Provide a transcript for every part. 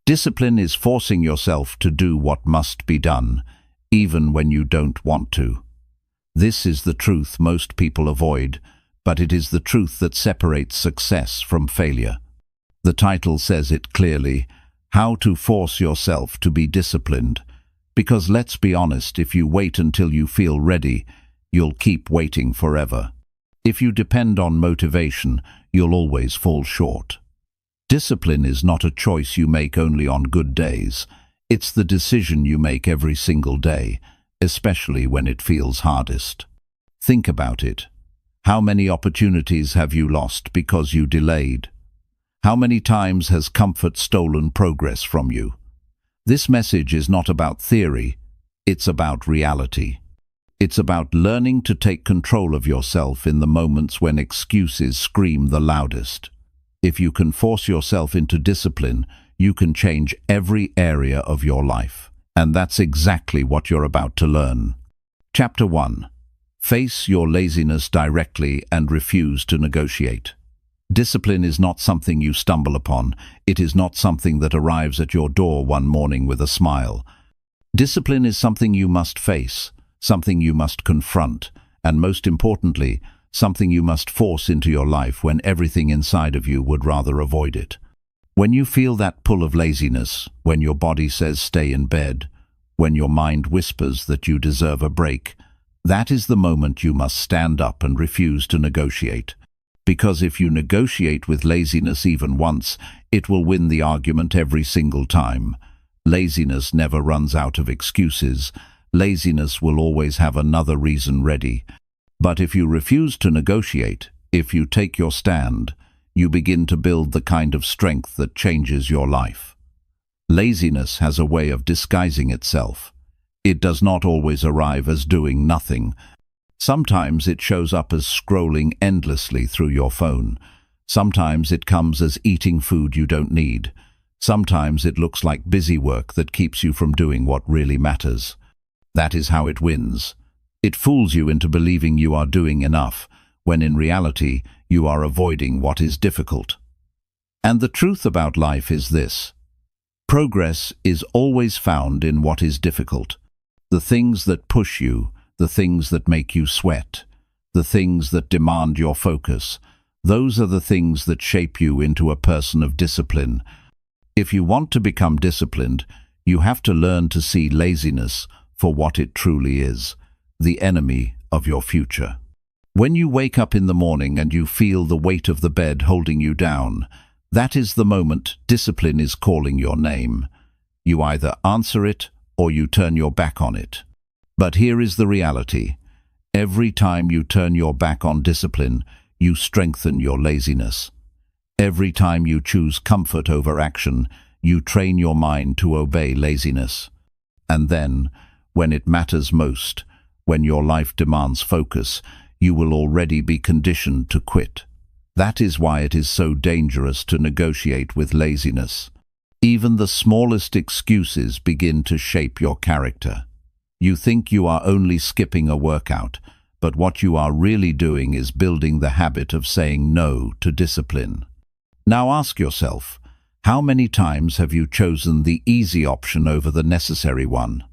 Discipline is forcing yourself to do what must be done, even when you don't want to. This is the truth most people avoid, but it is the truth that separates success from failure. The title says it clearly, How to Force Yourself to Be Disciplined. Because let's be honest, if you wait until you feel ready, you'll keep waiting forever. If you depend on motivation, you'll always fall short. Discipline is not a choice you make only on good days. It's the decision you make every single day, especially when it feels hardest. Think about it. How many opportunities have you lost because you delayed? How many times has comfort stolen progress from you? This message is not about theory, it's about reality. It's about learning to take control of yourself in the moments when excuses scream the loudest. If you can force yourself into discipline, you can change every area of your life. And that's exactly what you're about to learn. Chapter 1. Face your laziness directly and refuse to negotiate. Discipline is not something you stumble upon. It is not something that arrives at your door one morning with a smile. Discipline is something you must face, something you must confront, and most importantly, something you must force into your life when everything inside of you would rather avoid it. When you feel that pull of laziness, when your body says stay in bed, when your mind whispers that you deserve a break, that is the moment you must stand up and refuse to negotiate. Because if you negotiate with laziness even once, it will win the argument every single time. Laziness never runs out of excuses. Laziness will always have another reason ready. But if you refuse to negotiate, if you take your stand, you begin to build the kind of strength that changes your life. Laziness has a way of disguising itself. It does not always arrive as doing nothing. Sometimes it shows up as scrolling endlessly through your phone. Sometimes it comes as eating food you don't need. Sometimes it looks like busy work that keeps you from doing what really matters. That is how it wins. It fools you into believing you are doing enough, when in reality you are avoiding what is difficult. And the truth about life is this: progress is always found in what is difficult. The things that push you, the things that make you sweat, the things that demand your focus, those are the things that shape you into a person of discipline. If you want to become disciplined, you have to learn to see laziness for what it truly is, the enemy of your future. When you wake up in the morning and you feel the weight of the bed holding you down, that is the moment discipline is calling your name. You either answer it or you turn your back on it. But here is the reality. Every time you turn your back on discipline, you strengthen your laziness. Every time you choose comfort over action, you train your mind to obey laziness. And then, when it matters most, when your life demands focus, you will already be conditioned to quit. That is why it is so dangerous to negotiate with laziness. Even the smallest excuses begin to shape your character. You think you are only skipping a workout, but what you are really doing is building the habit of saying no to discipline. Now ask yourself, how many times have you chosen the easy option over the necessary one?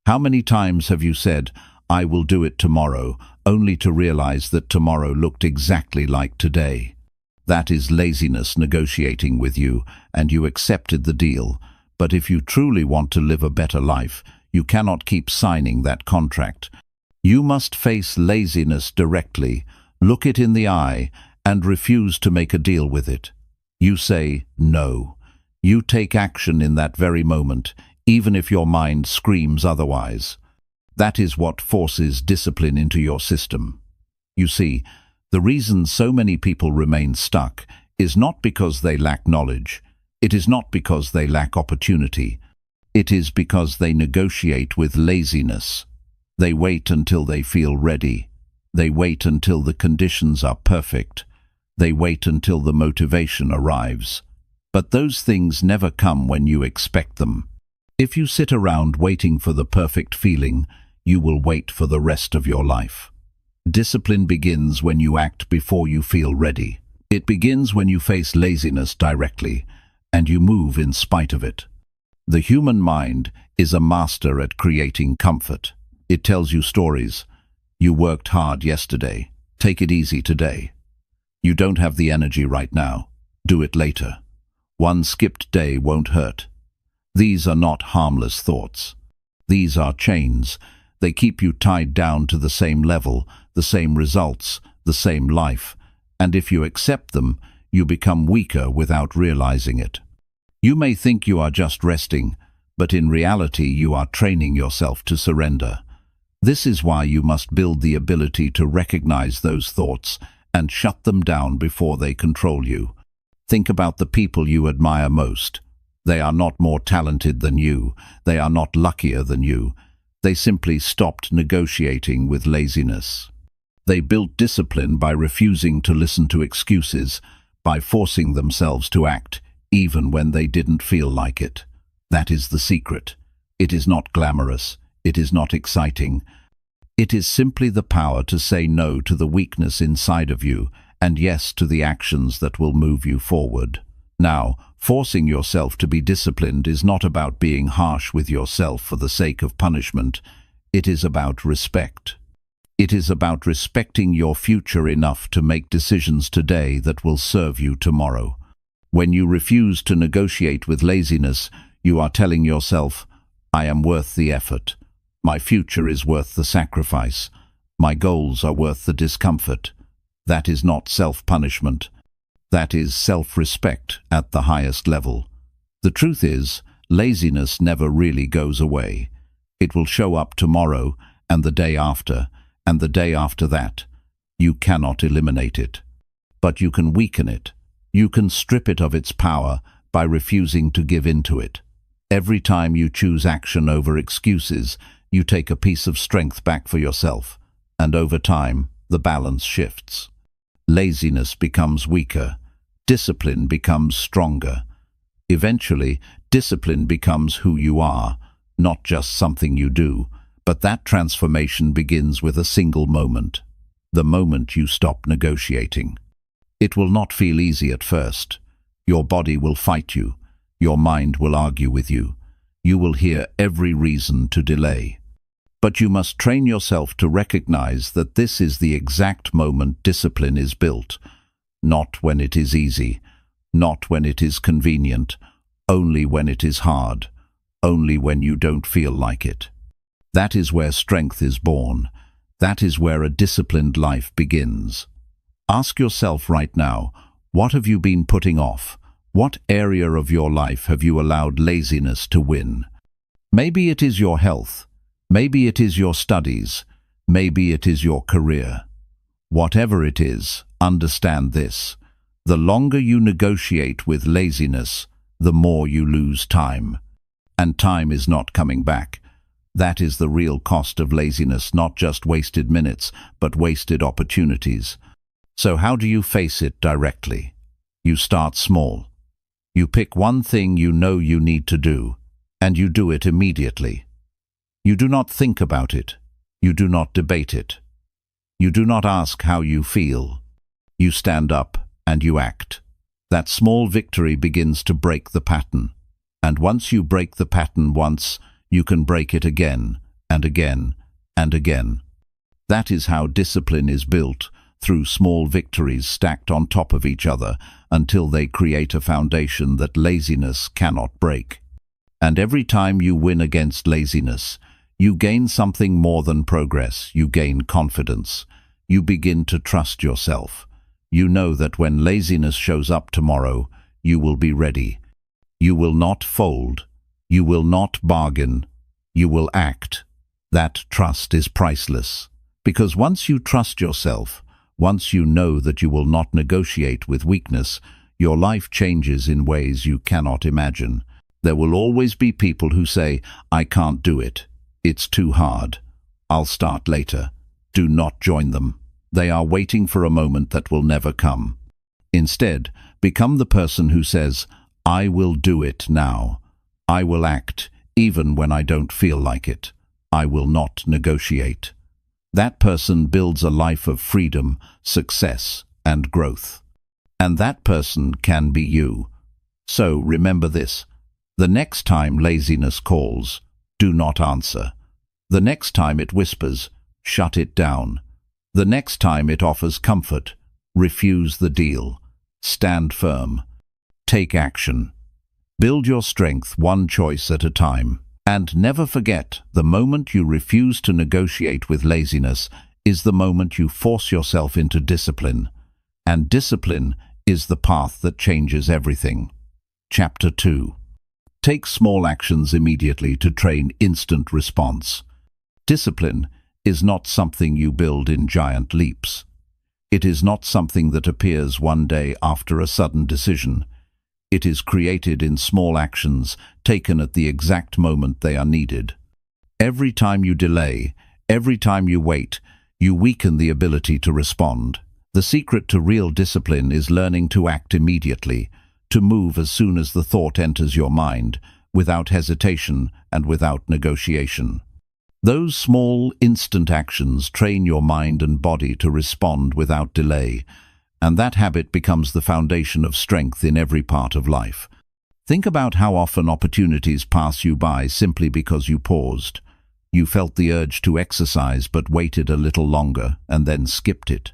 How many times have you said, I will do it tomorrow, only to realize that tomorrow looked exactly like today? That is laziness negotiating with you, and you accepted the deal. But if you truly want to live a better life, you cannot keep signing that contract. You must face laziness directly, look it in the eye, and refuse to make a deal with it. You say no. You take action in that very moment, even if your mind screams otherwise. That is what forces discipline into your system. You see, the reason so many people remain stuck is not because they lack knowledge. It is not because they lack opportunity. It is because they negotiate with laziness. They wait until they feel ready. They wait until the conditions are perfect. They wait until the motivation arrives. But those things never come when you expect them. If you sit around waiting for the perfect feeling, you will wait for the rest of your life. Discipline begins when you act before you feel ready. It begins when you face laziness directly, and you move in spite of it. The human mind is a master at creating comfort. It tells you stories. You worked hard yesterday. Take it easy today. You don't have the energy right now. Do it later. One skipped day won't hurt. These are not harmless thoughts. These are chains. They keep you tied down to the same level, the same results, the same life. And if you accept them, you become weaker without realizing it. You may think you are just resting, but in reality you are training yourself to surrender. This is why you must build the ability to recognize those thoughts and shut them down before they control you. Think about the people you admire most. They are not more talented than you. They are not luckier than you. They simply stopped negotiating with laziness. They built discipline by refusing to listen to excuses, by forcing themselves to act, even when they didn't feel like it. That is the secret. It is not glamorous. It is not exciting. It is simply the power to say no to the weakness inside of you and yes to the actions that will move you forward. Now, forcing yourself to be disciplined is not about being harsh with yourself for the sake of punishment. It is about respect. It is about respecting your future enough to make decisions today that will serve you tomorrow. When you refuse to negotiate with laziness, you are telling yourself, I am worth the effort. My future is worth the sacrifice. My goals are worth the discomfort. That is not self-punishment. That is self-respect at the highest level. The truth is, laziness never really goes away. It will show up tomorrow, and the day after, and the day after that. You cannot eliminate it. But you can weaken it. You can strip it of its power by refusing to give in to it. Every time you choose action over excuses, you take a piece of strength back for yourself, and over time, the balance shifts. Laziness becomes weaker. Discipline becomes stronger. Eventually, discipline becomes who you are, not just something you do, but that transformation begins with a single moment. The moment you stop negotiating. It will not feel easy at first. Your body will fight you. Your mind will argue with you. You will hear every reason to delay. But you must train yourself to recognize that this is the exact moment discipline is built. Not when it is easy, not when it is convenient, only when it is hard, only when you don't feel like it. That is where strength is born. That is where a disciplined life begins. Ask yourself right now, what have you been putting off? What area of your life have you allowed laziness to win? Maybe it is your health. Maybe it is your studies. Maybe it is your career. Whatever it is, understand this. The longer you negotiate with laziness, the more you lose time. And time is not coming back. That is the real cost of laziness, not just wasted minutes, but wasted opportunities. So how do you face it directly? You start small. You pick one thing you know you need to do, and you do it immediately. You do not think about it. You do not debate it. You do not ask how you feel. You stand up and you act. That small victory begins to break the pattern. And once you break the pattern once, you can break it again and again and again. That is how discipline is built, through small victories stacked on top of each other until they create a foundation that laziness cannot break. And every time you win against laziness, you gain something more than progress. You gain confidence. You begin to trust yourself. You know that when laziness shows up tomorrow, you will be ready. You will not fold. You will not bargain. You will act. That trust is priceless. Because once you trust yourself, once you know that you will not negotiate with weakness, your life changes in ways you cannot imagine. There will always be people who say, I can't do it. It's too hard. I'll start later. Do not join them. They are waiting for a moment that will never come. Instead, become the person who says, I will do it now. I will act, even when I don't feel like it. I will not negotiate. That person builds a life of freedom, success, and growth. And that person can be you. So remember this. The next time laziness calls, do not answer. The next time it whispers, shut it down. The next time it offers comfort, refuse the deal. Stand firm. Take action. Build your strength one choice at a time. And never forget, the moment you refuse to negotiate with laziness is the moment you force yourself into discipline. And discipline is the path that changes everything. Chapter 2. Take small actions immediately to train instant response. Discipline is not something you build in giant leaps. It is not something that appears one day after a sudden decision. It is created in small actions taken at the exact moment they are needed. Every time you delay, every time you wait, you weaken the ability to respond. The secret to real discipline is learning to act immediately, to move as soon as the thought enters your mind, without hesitation and without negotiation. Those small, instant actions train your mind and body to respond without delay, and that habit becomes the foundation of strength in every part of life. Think about how often opportunities pass you by simply because you paused. You felt the urge to exercise but waited a little longer and then skipped it.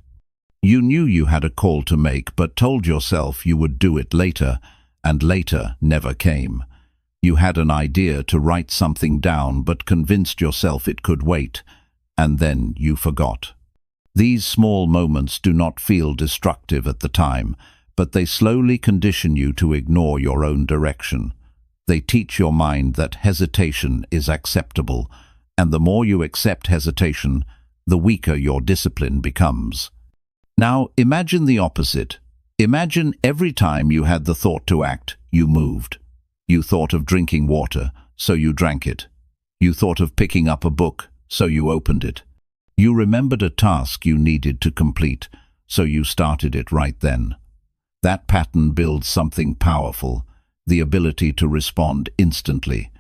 You knew you had a call to make but told yourself you would do it later, and later never came. You had an idea to write something down but convinced yourself it could wait, and then you forgot. These small moments do not feel destructive at the time, but they slowly condition you to ignore your own direction. They teach your mind that hesitation is acceptable, and the more you accept hesitation, the weaker your discipline becomes. Now imagine the opposite. Imagine every time you had the thought to act, you moved. You thought of drinking water, so you drank it. You thought of picking up a book, so you opened it. You remembered a task you needed to complete, so you started it right then. That pattern builds something powerful, the ability to respond instantly.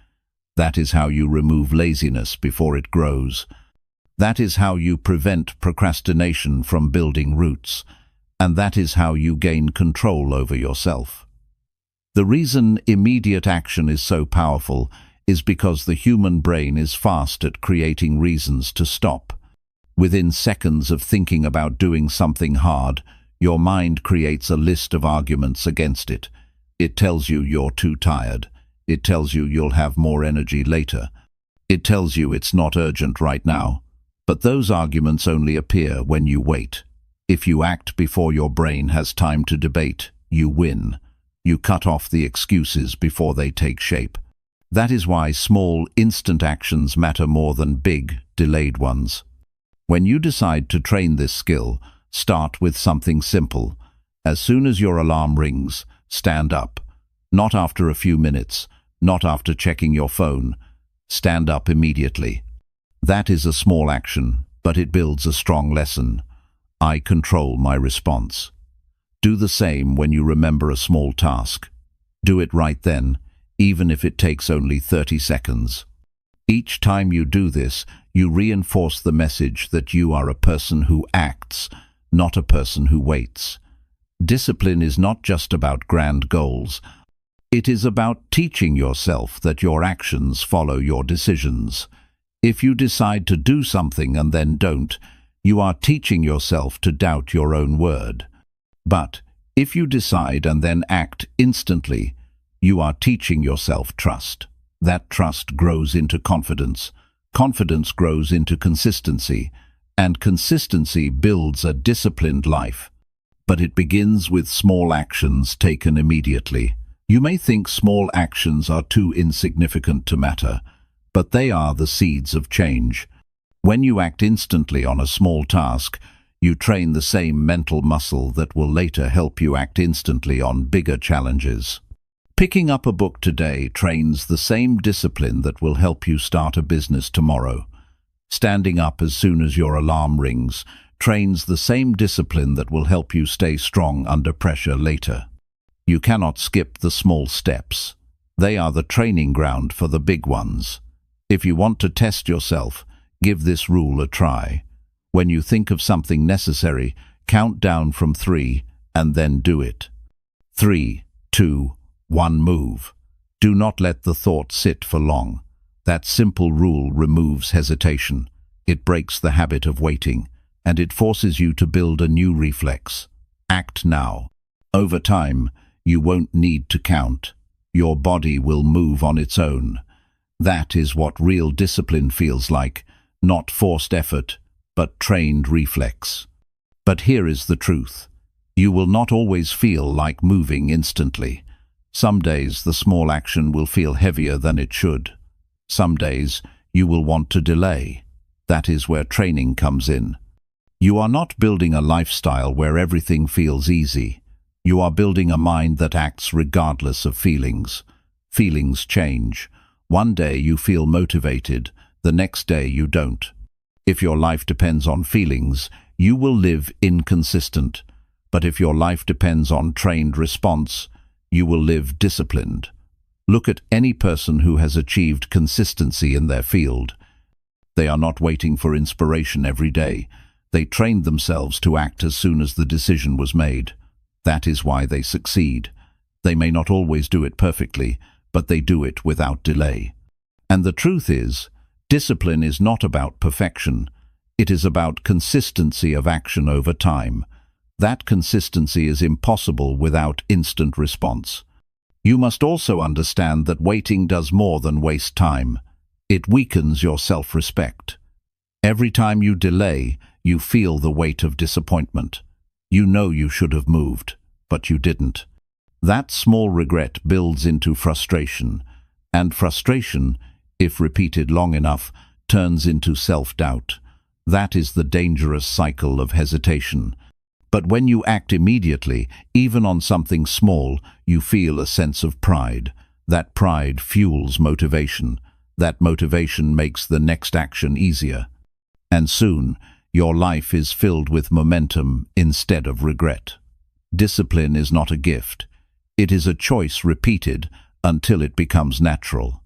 That is how you remove laziness before it grows. That is how you prevent procrastination from building roots, and that is how you gain control over yourself. The reason immediate action is so powerful is because the human brain is fast at creating reasons to stop. Within seconds of thinking about doing something hard, your mind creates a list of arguments against it. It tells you you're too tired. It tells you you'll have more energy later. It tells you it's not urgent right now. But those arguments only appear when you wait. If you act before your brain has time to debate, you win. You cut off the excuses before they take shape. That is why small, instant actions matter more than big, delayed ones. When you decide to train this skill, start with something simple. As soon as your alarm rings, stand up. Not after a few minutes, not after checking your phone. Stand up immediately. That is a small action, but it builds a strong lesson. I control my response. Do the same when you remember a small task. Do it right then, even if it takes only 30 seconds. Each time you do this, you reinforce the message that you are a person who acts, not a person who waits. Discipline is not just about grand goals. It is about teaching yourself that your actions follow your decisions. If you decide to do something and then don't, you are teaching yourself to doubt your own word. But if you decide and then act instantly, you are teaching yourself trust. That trust grows into confidence. Confidence grows into consistency, and consistency builds a disciplined life. But it begins with small actions taken immediately. You may think small actions are too insignificant to matter, but they are the seeds of change. When you act instantly on a small task, you train the same mental muscle that will later help you act instantly on bigger challenges. Picking up a book today trains the same discipline that will help you start a business tomorrow. Standing up as soon as your alarm rings trains the same discipline that will help you stay strong under pressure later. You cannot skip the small steps. They are the training ground for the big ones. If you want to test yourself, give this rule a try. When you think of something necessary, count down from 3 and then do it. 3, 2, 1, move. Do not let the thought sit for long. That simple rule removes hesitation. It breaks the habit of waiting, and it forces you to build a new reflex. Act now. Over time, you won't need to count. Your body will move on its own. That is what real discipline feels like, not forced effort, but trained reflex. But here is the truth. You will not always feel like moving instantly. Some days the small action will feel heavier than it should. Some days you will want to delay. That is where training comes in. You are not building a lifestyle where everything feels easy. You are building a mind that acts regardless of feelings. Feelings change. One day you feel motivated, the next day you don't. If your life depends on feelings, you will live inconsistent. But if your life depends on trained response, you will live disciplined. Look at any person who has achieved consistency in their field. They are not waiting for inspiration every day. They trained themselves to act as soon as the decision was made. That is why they succeed. They may not always do it perfectly, but they do it without delay. And the truth is, discipline is not about perfection. It is about consistency of action over time. That consistency is impossible without instant response. You must also understand that waiting does more than waste time. It weakens your self-respect. Every time you delay, you feel the weight of disappointment. You know you should have moved, but you didn't. That small regret builds into frustration, and frustration, if repeated long enough, turns into self-doubt. That is the dangerous cycle of hesitation. But when you act immediately, even on something small, you feel a sense of pride. That pride fuels motivation. That motivation makes the next action easier. And soon, your life is filled with momentum instead of regret. Discipline is not a gift. It is a choice repeated until it becomes natural.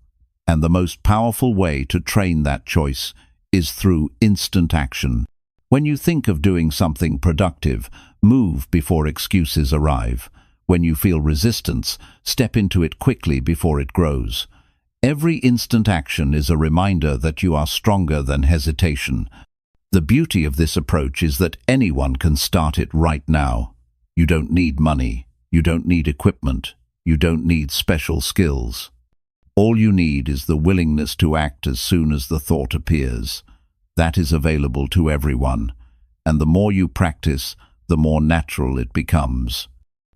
And the most powerful way to train that choice is through instant action. When you think of doing something productive, move before excuses arrive. When you feel resistance, step into it quickly before it grows. Every instant action is a reminder that you are stronger than hesitation. The beauty of this approach is that anyone can start it right now. You don't need money. You don't need equipment. You don't need special skills. All you need is the willingness to act as soon as the thought appears. That is available to everyone, and the more you practice, the more natural it becomes.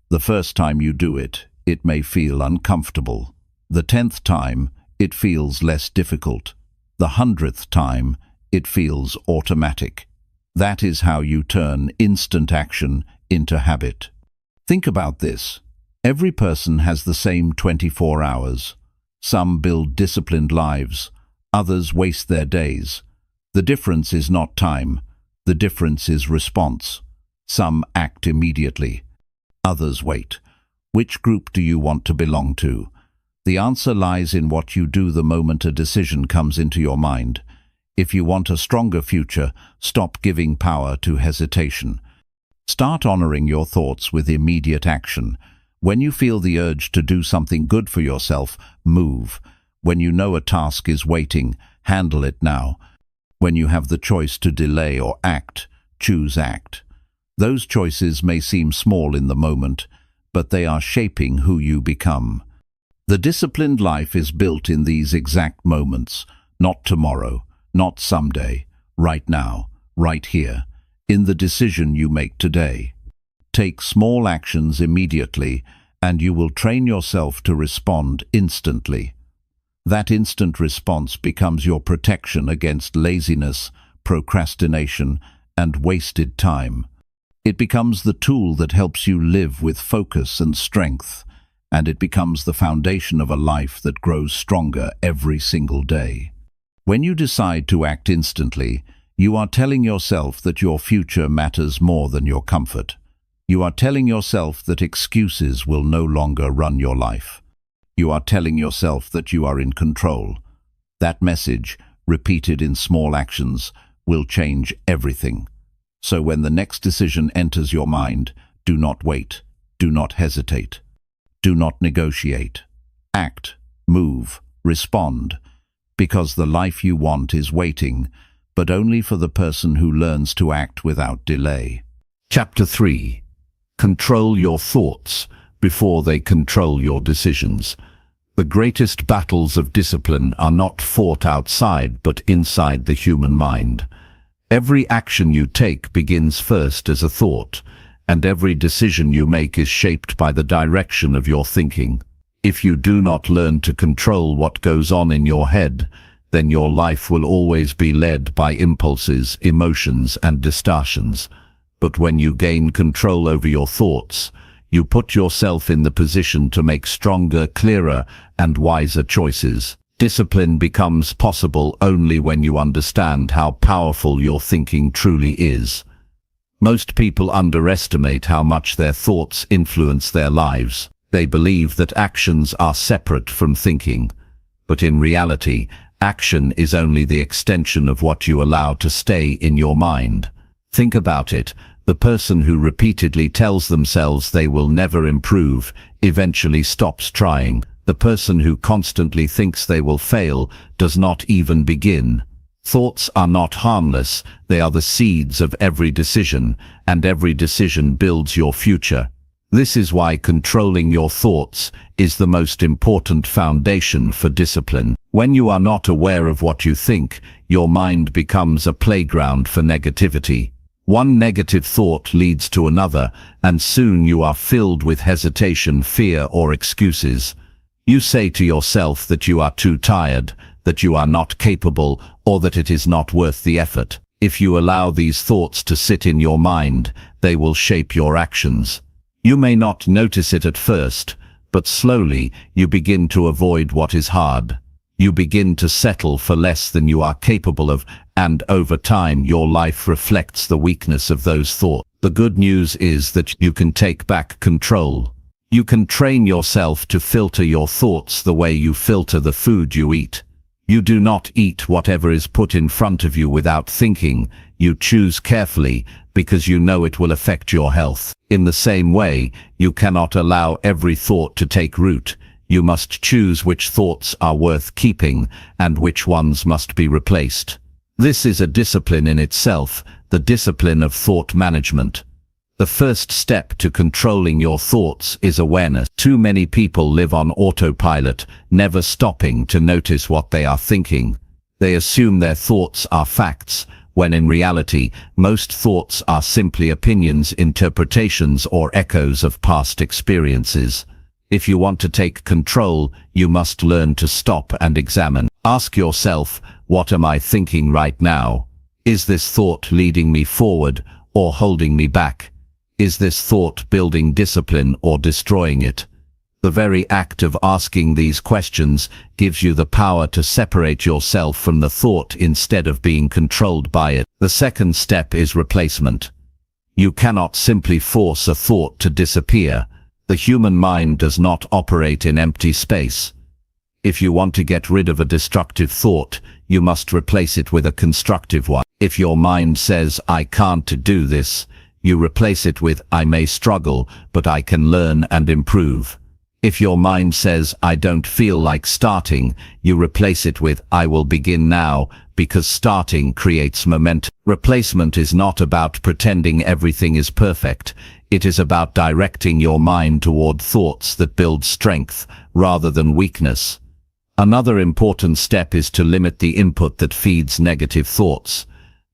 The first time you do it, it may feel uncomfortable. The 10th time, it feels less difficult. The 100th time, it feels automatic. That is how you turn instant action into habit. Think about this. Every person has the same 24 hours. Some build disciplined lives, others waste their days. The difference is not time. The difference is response. Some act immediately. Others wait. Which group do you want to belong to? The answer lies in what you do the moment a decision comes into your mind. If you want a stronger future, stop giving power to hesitation. Start honoring your thoughts with immediate action. When you feel the urge to do something good for yourself, move. When you know a task is waiting, handle it now. When you have the choice to delay or act, choose act. Those choices may seem small in the moment, but they are shaping who you become. The disciplined life is built in these exact moments, not tomorrow, not someday, right now, right here, in the decision you make today. Take small actions immediately, and you will train yourself to respond instantly. That instant response becomes your protection against laziness, procrastination, and wasted time. It becomes the tool that helps you live with focus and strength, and it becomes the foundation of a life that grows stronger every single day. When you decide to act instantly, you are telling yourself that your future matters more than your comfort. You are telling yourself that excuses will no longer run your life. You are telling yourself that you are in control. That message, repeated in small actions, will change everything. So when the next decision enters your mind, do not wait, do not hesitate, do not negotiate. Act, move, respond, because the life you want is waiting, but only for the person who learns to act without delay. Chapter 3. Control your thoughts before they control your decisions. The greatest battles of discipline are not fought outside but inside the human mind. Every action you take begins first as a thought, and every decision you make is shaped by the direction of your thinking. If you do not learn to control what goes on in your head, then your life will always be led by impulses, emotions, and distortions. But when you gain control over your thoughts, you put yourself in the position to make stronger, clearer, and wiser choices. Discipline becomes possible only when you understand how powerful your thinking truly is. Most people underestimate how much their thoughts influence their lives. They believe that actions are separate from thinking. But in reality, action is only the extension of what you allow to stay in your mind. Think about it. The person who repeatedly tells themselves they will never improve eventually stops trying. The person who constantly thinks they will fail does not even begin. Thoughts are not harmless. They are the seeds of every decision, and every decision builds your future. This is why controlling your thoughts is the most important foundation for discipline. When you are not aware of what you think, your mind becomes a playground for negativity. One negative thought leads to another, and soon you are filled with hesitation, fear, or excuses. You say to yourself that you are too tired, that you are not capable, or that it is not worth the effort. If you allow these thoughts to sit in your mind, they will shape your actions. You may not notice it at first, but slowly you begin to avoid what is hard. You begin to settle for less than you are capable of, and over time your life reflects the weakness of those thoughts. The good news is that you can take back control. You can train yourself to filter your thoughts the way you filter the food you eat. You do not eat whatever is put in front of you without thinking. You choose carefully because you know it will affect your health. In the same way, you cannot allow every thought to take root. You must choose which thoughts are worth keeping and which ones must be replaced. This is a discipline in itself, the discipline of thought management. The first step to controlling your thoughts is awareness. Too many people live on autopilot, never stopping to notice what they are thinking. They assume their thoughts are facts, when in reality, most thoughts are simply opinions, interpretations, or echoes of past experiences. If you want to take control, you must learn to stop and examine. Ask yourself, what am I thinking right now? Is this thought leading me forward or holding me back? Is this thought building discipline or destroying it? The very act of asking these questions gives you the power to separate yourself from the thought instead of being controlled by it. The second step is replacement. You cannot simply force a thought to disappear. The human mind does not operate in empty space. If you want to get rid of a destructive thought, you must replace it with a constructive one. If your mind says, "I can't do this," you replace it with, "I may struggle, but I can learn and improve." If your mind says, "I don't feel like starting," you replace it with, "I will begin now," because starting creates momentum. Replacement is not about pretending everything is perfect. It is about directing your mind toward thoughts that build strength rather than weakness. Another important step is to limit the input that feeds negative thoughts.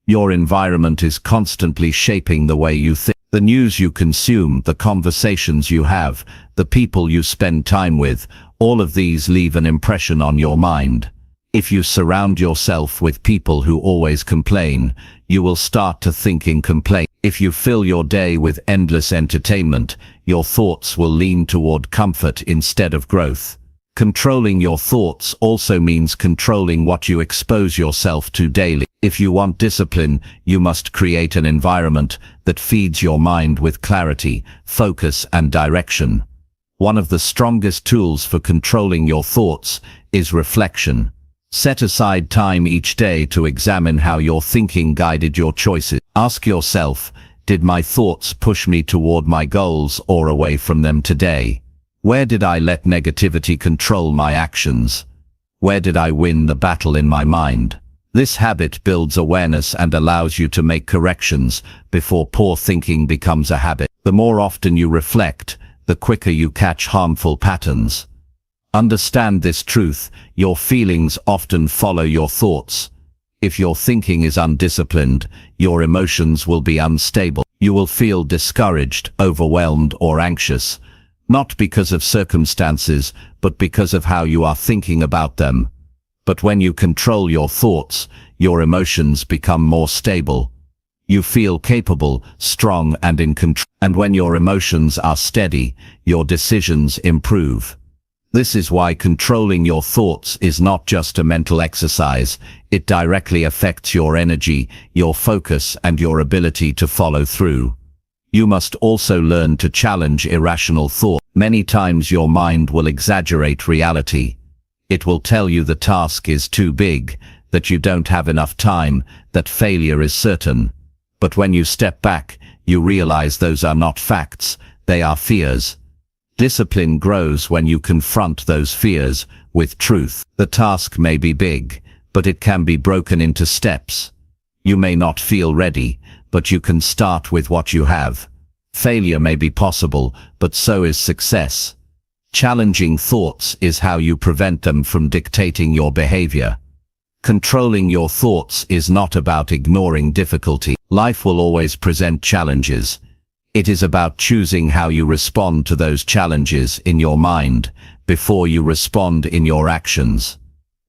Your environment is constantly shaping the way you think. The news you consume, the conversations you have, the people you spend time with, all of these leave an impression on your mind. If you surround yourself with people who always complain, you will start to think in complaint. If you fill your day with endless entertainment, your thoughts will lean toward comfort instead of growth. Controlling your thoughts also means controlling what you expose yourself to daily. If you want discipline, you must create an environment that feeds your mind with clarity, focus, and direction. One of the strongest tools for controlling your thoughts is reflection. Set aside time each day to examine how your thinking guided your choices. Ask yourself, did my thoughts push me toward my goals or away from them today? Where did I let negativity control my actions? Where did I win the battle in my mind? This habit builds awareness and allows you to make corrections before poor thinking becomes a habit. The more often you reflect, the quicker you catch harmful patterns. Understand this truth: your feelings often follow your thoughts. If your thinking is undisciplined, your emotions will be unstable. You will feel discouraged, overwhelmed, or anxious, not because of circumstances, but because of how you are thinking about them. But when you control your thoughts, your emotions become more stable. You feel capable, strong, and in control. And when your emotions are steady, your decisions improve. This is why controlling your thoughts is not just a mental exercise. It directly affects your energy, your focus, and your ability to follow through. You must also learn to challenge irrational thought. Many times your mind will exaggerate reality. It will tell you the task is too big, that you don't have enough time, that failure is certain. But when you step back, you realize those are not facts, they are fears. Discipline grows when you confront those fears with truth. The task may be big, but it can be broken into steps. You may not feel ready, but you can start with what you have. Failure may be possible, but so is success. Challenging thoughts is how you prevent them from dictating your behavior. Controlling your thoughts is not about ignoring difficulty. Life will always present challenges. It is about choosing how you respond to those challenges in your mind before you respond in your actions.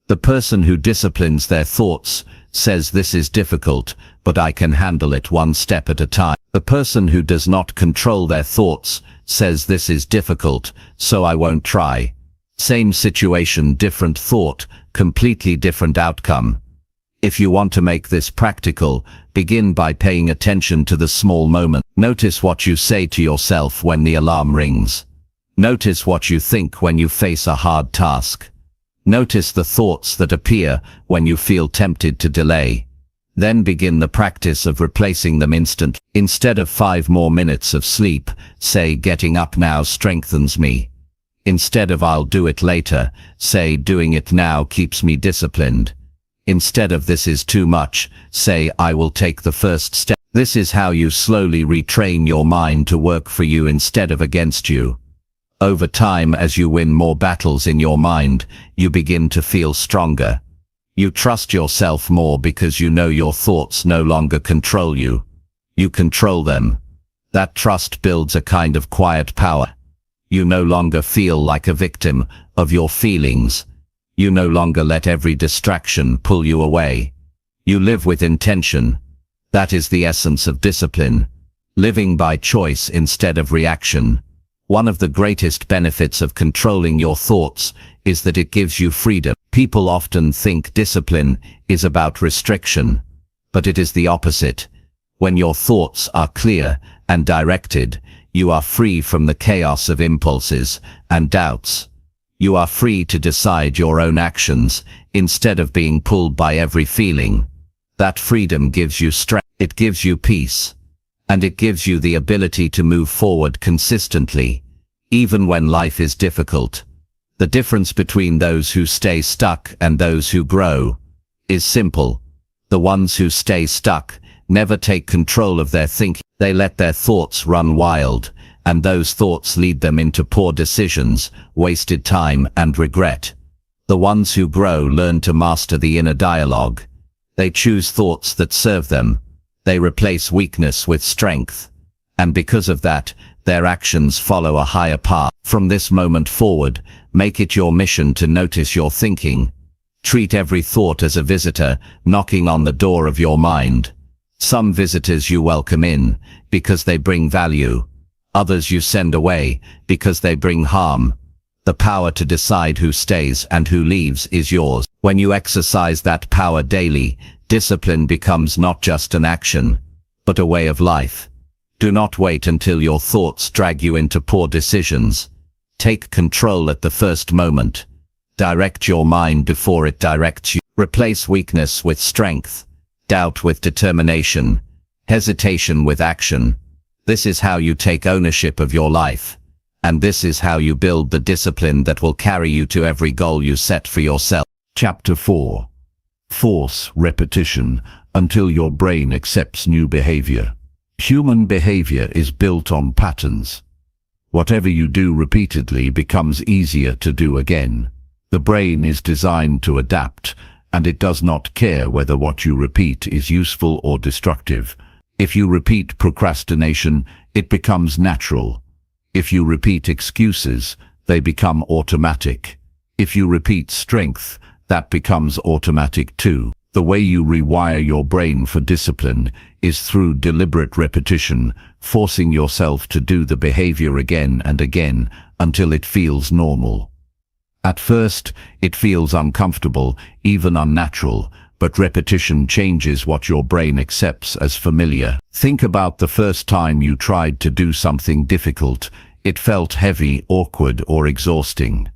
The person who disciplines their thoughts says, "This is difficult, but I can handle it one step at a time." The person who does not control their thoughts says, "This is difficult, so I won't try." Same situation, different thought, completely different outcome. If you want to make this practical, begin by paying attention to the small moment. Notice what you say to yourself when the alarm rings. Notice what you think when you face a hard task. Notice the thoughts that appear when you feel tempted to delay. Then begin the practice of replacing them instantly. Instead of 5 more minutes of sleep, say, "Getting up now strengthens me." Instead of "I'll do it later," say, "Doing it now keeps me disciplined." Instead of "This is too much," say, "I will take the first step." This is how you slowly retrain your mind to work for you instead of against you. Over time, as you win more battles in your mind, you begin to feel stronger. You trust yourself more because you know your thoughts no longer control you. You control them. That trust builds a kind of quiet power. You no longer feel like a victim of your feelings. You no longer let every distraction pull you away. You live with intention. That is the essence of discipline. Living by choice instead of reaction. One of the greatest benefits of controlling your thoughts is that it gives you freedom. People often think discipline is about restriction, but it is the opposite. When your thoughts are clear and directed, you are free from the chaos of impulses and doubts. You are free to decide your own actions instead of being pulled by every feeling. That freedom gives you strength, it gives you peace, and it gives you the ability to move forward consistently, even when life is difficult. The difference between those who stay stuck and those who grow is simple. The ones who stay stuck never take control of their thinking. They let their thoughts run wild, and those thoughts lead them into poor decisions, wasted time, and regret. The ones who grow learn to master the inner dialogue. They choose thoughts that serve them. They replace weakness with strength. And because of that, their actions follow a higher path. From this moment forward, make it your mission to notice your thinking. Treat every thought as a visitor knocking on the door of your mind. Some visitors you welcome in because they bring value. Others you send away because they bring harm. The power to decide who stays and who leaves is yours. When you exercise that power daily, discipline becomes not just an action, but a way of life. Do not wait until your thoughts drag you into poor decisions. Take control at the first moment. Direct your mind before it directs you. Replace weakness with strength, doubt with determination, hesitation with action. This is how you take ownership of your life. And this is how you build the discipline that will carry you to every goal you set for yourself. Chapter 4. Force repetition until your brain accepts new behavior. Human behavior is built on patterns. Whatever you do repeatedly becomes easier to do again. The brain is designed to adapt, and it does not care whether what you repeat is useful or destructive. If you repeat procrastination, it becomes natural. If you repeat excuses, they become automatic. If you repeat strength, that becomes automatic too. The way you rewire your brain for discipline is through deliberate repetition, forcing yourself to do the behavior again and again until it feels normal. At first, it feels uncomfortable, even unnatural, but repetition changes what your brain accepts as familiar. Think about the first time you tried to do something difficult. It felt heavy, awkward, or exhausting.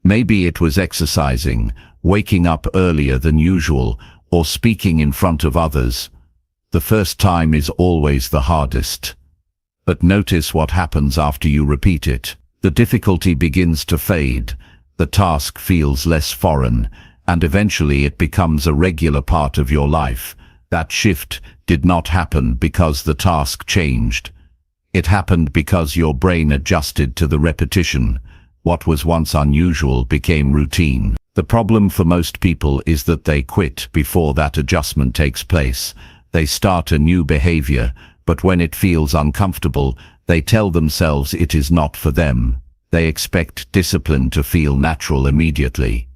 Maybe it was exercising, waking up earlier than usual, or speaking in front of others. The first time is always the hardest. But notice what happens after you repeat it. The difficulty begins to fade, the task feels less foreign, and eventually it becomes a regular part of your life. That shift did not happen because the task changed. It happened because your brain adjusted to the repetition. What was once unusual became routine. The problem for most people is that they quit before that adjustment takes place. They start a new behavior, but when it feels uncomfortable, they tell themselves it is not for them. They expect discipline to feel natural immediately.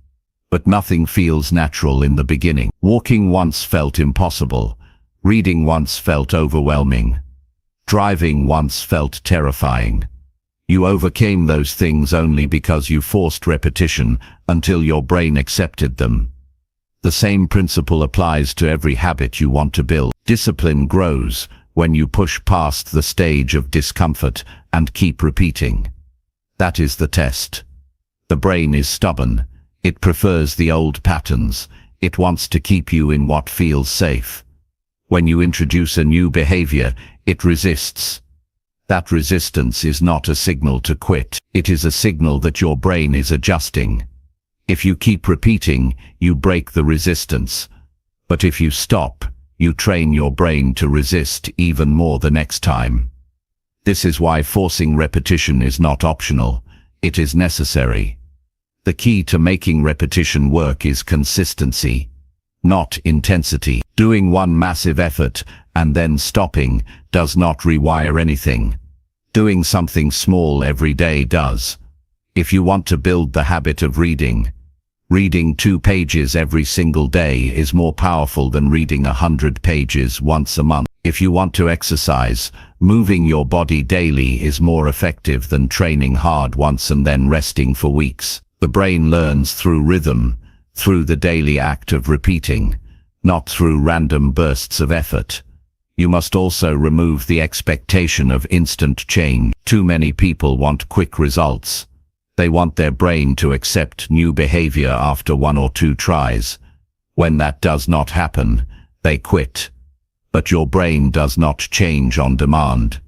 But nothing feels natural in the beginning. Walking once felt impossible. Reading once felt overwhelming. Driving once felt terrifying. You overcame those things only because you forced repetition until your brain accepted them. The same principle applies to every habit you want to build. Discipline grows when you push past the stage of discomfort and keep repeating. That is the test. The brain is stubborn. It prefers the old patterns. It wants to keep you in what feels safe. When you introduce a new behavior, it resists. That resistance is not a signal to quit. It is a signal that your brain is adjusting. If you keep repeating, you break the resistance. But if you stop, you train your brain to resist even more the next time. This is why forcing repetition is not optional. It is necessary. The key to making repetition work is consistency, not intensity. Doing one massive effort and then stopping does not rewire anything. Doing something small every day does. If you want to build the habit of reading 2 pages every single day is more powerful than reading 100 pages once a month. If you want to exercise, moving your body daily is more effective than training hard once and then resting for weeks. The brain learns through rhythm, through the daily act of repeating, not through random bursts of effort. You must also remove the expectation of instant change. Too many people want quick results. They want their brain to accept new behavior after 1 or 2 tries. When that does not happen, they quit. But your brain does not change on demand.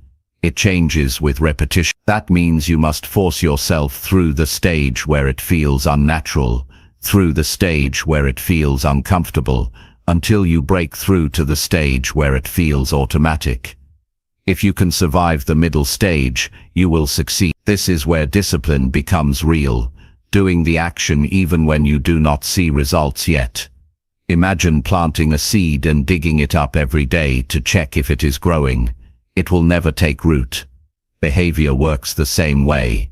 It changes with repetition. That means you must force yourself through the stage where it feels unnatural, through the stage where it feels uncomfortable, until you break through to the stage where it feels automatic. If you can survive the middle stage, you will succeed. This is where discipline becomes real, doing the action even when you do not see results yet. Imagine planting a seed and digging it up every day to check if it is growing. It will never take root. Behavior works the same way.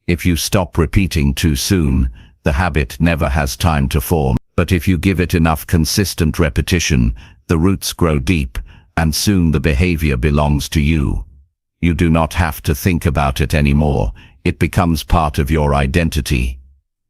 If you stop repeating too soon, the habit never has time to form. But if you give it enough consistent repetition, the roots grow deep, and soon the behavior belongs to you. You do not have to think about it anymore. It becomes part of your identity.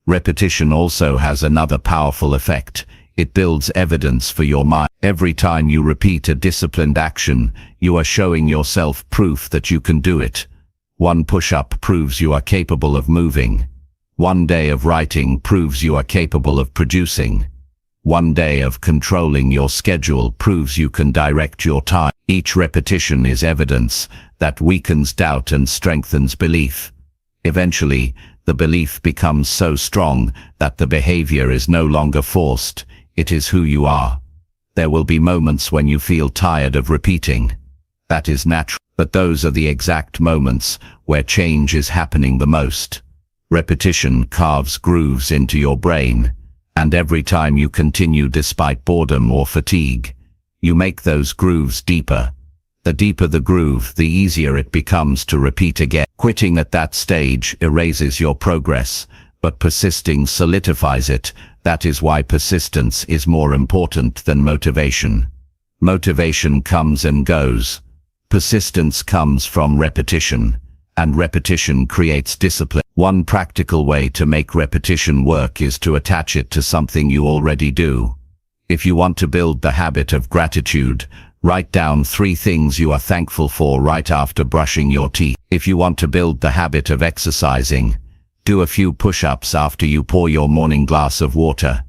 Repetition also has another powerful effect. It builds evidence for your mind. Every time you repeat a disciplined action, you are showing yourself proof that you can do it. 1 push-up proves you are capable of moving. 1 day of writing proves you are capable of producing. 1 day of controlling your schedule proves you can direct your time. Each repetition is evidence that weakens doubt and strengthens belief. Eventually, the belief becomes so strong that the behavior is no longer forced, it is who you are. There will be moments when you feel tired of repeating. That is natural, but those are the exact moments where change is happening the most. Repetition carves grooves into your brain, and every time you continue despite boredom or fatigue, you make those grooves deeper. The deeper the groove, the easier it becomes to repeat again. Quitting at that stage erases your progress, but persisting solidifies it. That is why persistence is more important than motivation. Motivation comes and goes. Persistence comes from repetition, and repetition creates discipline. One practical way to make repetition work is to attach it to something you already do. If you want to build the habit of gratitude, write down 3 things you are thankful for right after brushing your teeth. If you want to build the habit of exercising, do a few push-ups after you pour your morning glass of water.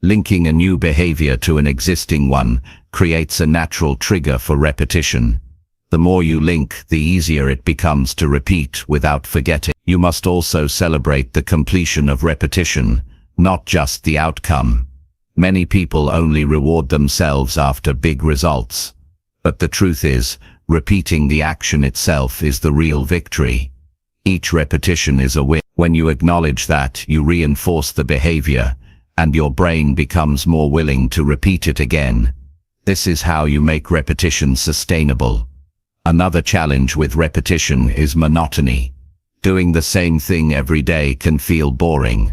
Linking a new behavior to an existing one creates a natural trigger for repetition. The more you link, the easier it becomes to repeat without forgetting. You must also celebrate the completion of repetition, not just the outcome. Many people only reward themselves after big results. But the truth is, repeating the action itself is the real victory. Each repetition is a win. When you acknowledge that, you reinforce the behavior, and your brain becomes more willing to repeat it again. This is how you make repetition sustainable. Another challenge with repetition is monotony. Doing the same thing every day can feel boring.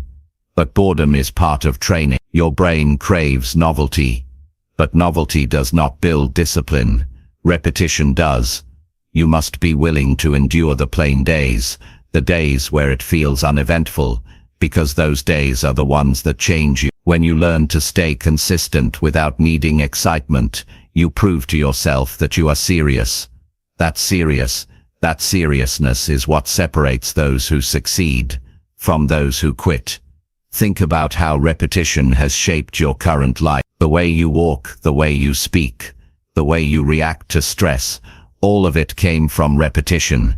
But boredom is part of training. Your brain craves novelty. But novelty does not build discipline. Repetition does. You must be willing to endure the plain days, the days where it feels uneventful, because those days are the ones that change you. When you learn to stay consistent without needing excitement, you prove to yourself that you are serious. That seriousness is what separates those who succeed from those who quit. Think about how repetition has shaped your current life. The way you walk, the way you speak, the way you react to stress, all of it came from repetition.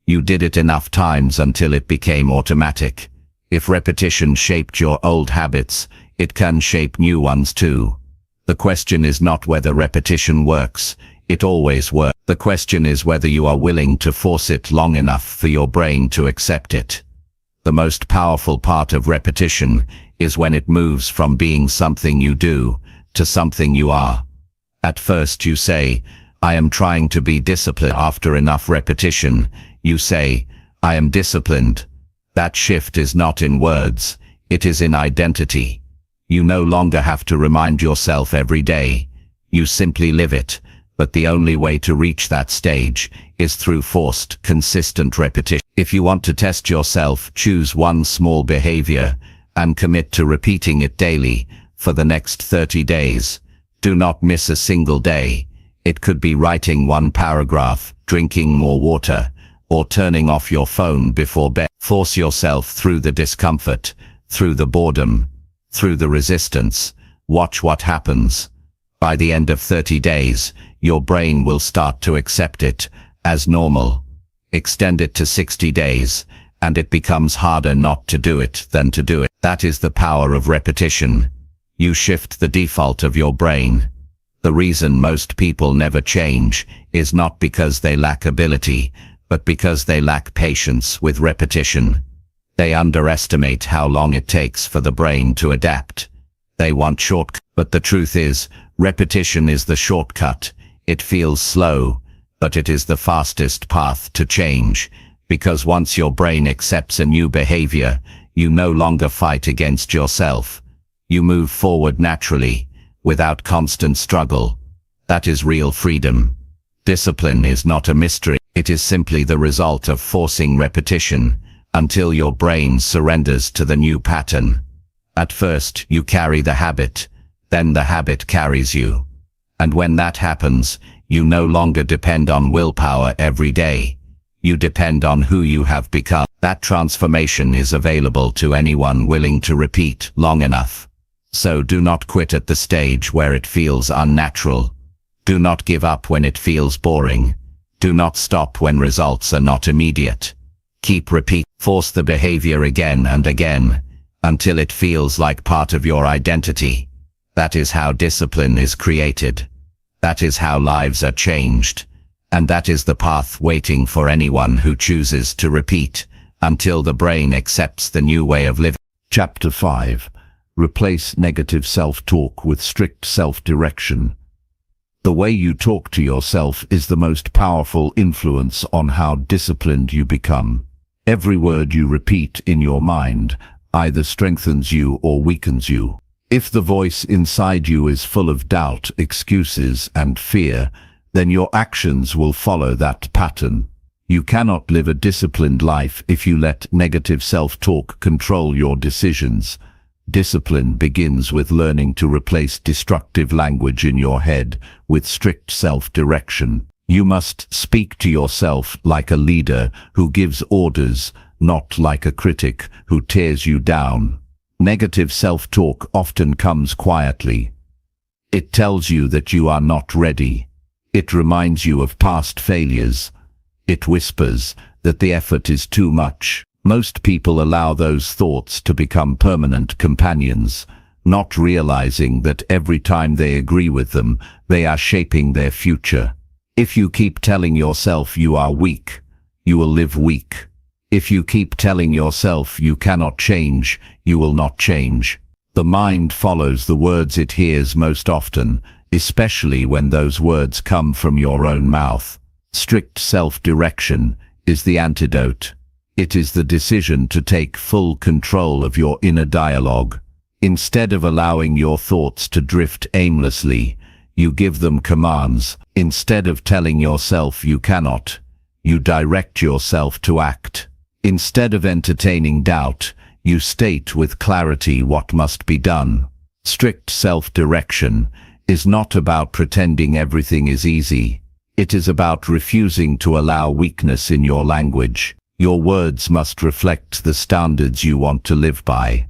You did it enough times until it became automatic. If repetition shaped your old habits, it can shape new ones too. The question is not whether repetition works. It always works. The question is whether you are willing to force it long enough for your brain to accept it. The most powerful part of repetition is when it moves from being something you do to something you are. At first you say, I am trying to be disciplined. After enough repetition, you say, I am disciplined. That shift is not in words, it is in identity. You no longer have to remind yourself every day. You simply live it. But the only way to reach that stage is through forced, consistent repetition. If you want to test yourself, choose one small behavior and commit to repeating it daily for the next 30 days. Do not miss a single day. It could be writing 1 paragraph, drinking more water, or turning off your phone before bed. Force yourself through the discomfort, through the boredom, through the resistance. Watch what happens. By the end of 30 days, your brain will start to accept it as normal. Extend it to 60 days, and it becomes harder not to do it than to do it. That is the power of repetition. You shift the default of your brain. The reason most people never change is not because they lack ability, but because they lack patience with repetition. They underestimate how long it takes for the brain to adapt. They want shortcuts. But the truth is, repetition is the shortcut. It feels slow, but it is the fastest path to change, because once your brain accepts a new behavior, you no longer fight against yourself. You move forward naturally, without constant struggle. That is real freedom. Discipline is not a mystery. It is simply the result of forcing repetition until your brain surrenders to the new pattern. At first, you carry the habit, then the habit carries you. And when that happens, you no longer depend on willpower every day. You depend on who you have become. That transformation is available to anyone willing to repeat long enough. So do not quit at the stage where it feels unnatural. Do not give up when it feels boring. Do not stop when results are not immediate. Keep repeat. Force the behavior again and again, until it feels like part of your identity. That is how discipline is created. That is how lives are changed. And that is the path waiting for anyone who chooses to repeat until the brain accepts the new way of living. Chapter 5. Replace negative self-talk with strict self-direction. The way you talk to yourself is the most powerful influence on how disciplined you become. Every word you repeat in your mind either strengthens you or weakens you. If the voice inside you is full of doubt, excuses, and fear, then your actions will follow that pattern. You cannot live a disciplined life if you let negative self-talk control your decisions. Discipline begins with learning to replace destructive language in your head with strict self-direction. You must speak to yourself like a leader who gives orders, not like a critic who tears you down. Negative self-talk often comes quietly. It tells you that you are not ready. It reminds you of past failures. It whispers that the effort is too much. Most people allow those thoughts to become permanent companions, not realizing that every time they agree with them, they are shaping their future. If you keep telling yourself you are weak, you will live weak. If you keep telling yourself you cannot change, you will not change. The mind follows the words it hears most often, especially when those words come from your own mouth. Strict self-direction is the antidote. It is the decision to take full control of your inner dialogue. Instead of allowing your thoughts to drift aimlessly, you give them commands. Instead of telling yourself you cannot, you direct yourself to act. Instead of entertaining doubt, you state with clarity what must be done. Strict self-direction is not about pretending everything is easy. It is about refusing to allow weakness in your language. Your words must reflect the standards you want to live by.